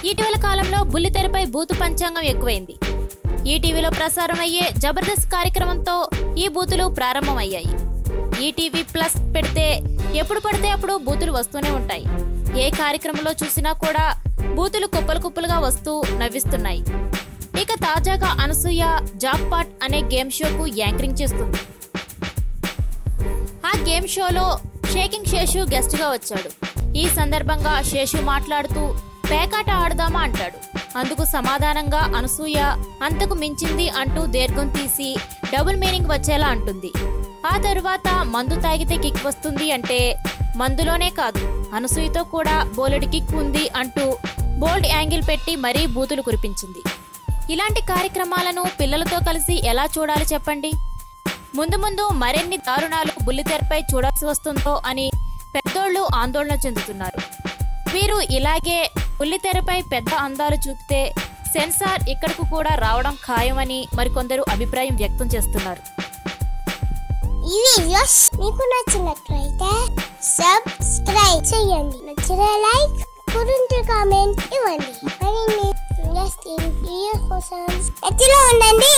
ఇటీవల కాలంలో బుల్లితెరపై బూతు పంచాంగం ఎక్కువైంది. ఈటీవీలో ప్రసారం అయ్యే జబర్దస్త్ కార్యక్రమంతో ఈ బూతులు ప్రారంభమయ్యాయి. ఈటీవీ ప్లస్ పెడితే ఎప్పుడు పడితే అప్పుడు బూతులు వస్తూనే ఉంటాయి. ఏ కార్యక్రమంలో చూసినా కూడా బూతులు కుప్పలు కుప్పలుగా వస్తూ నవ్విస్తున్నాయి. ఇక తాజాగా అనసూయ జాబ్ పాట్ అనే గేమ్ షోకు యాంకరింగ్ చేస్తుంది. ఆ గేమ్ షోలో షేకింగ్ శేషు గెస్ట్ గా వచ్చాడు. ఈ సందర్భంగా శేషు మాట్లాడుతూ పేకాట ఆడదామా అంటాడు. అందుకు సమాధానంగా అనసూయ అంతకు మించింది అంటూ దీర్ఘం తీసి డబుల్ మీనింగ్ వచ్చేలా అంటుంది. ఆ తరువాత మందు తాగితే కిక్ వస్తుంది అంటే మందులోనే కాదు అనసూయతో కూడా బోలెడు కిక్ ఉంది అంటూ బోల్డ్ యాంగిల్ పెట్టి మరీ బూతులు కురిపించింది. ఇలాంటి కార్యక్రమాలను పిల్లలతో కలిసి ఎలా చూడాలి చెప్పండి? ముందు ముందు మరిన్ని దారుణాలు బుల్లితెరపై చూడాల్సి వస్తుందో అని పెద్దోళ్లు ఆందోళన చెందుతున్నారు. వీరు ఇలాగే బుల్లితెరపై పెద్ద అందాలు చూపితే సెన్సార్ ఇక్కడకు కూడా రావడం ఖాయమని మరికొందరు అభిప్రాయం వ్యక్తం చేస్తున్నారు. ఈ వీడియోస్ మీకు నచ్చినట్లయితే సబ్స్క్రైబ్ చేయండి. నచ్చిన లైక్ గురించి కామెంట్ ఇవ్వండి. మరిన్ని ఇంట్రెస్టింగ్ వీడియోస్ కోసం ఎత్తులో ఉండండి.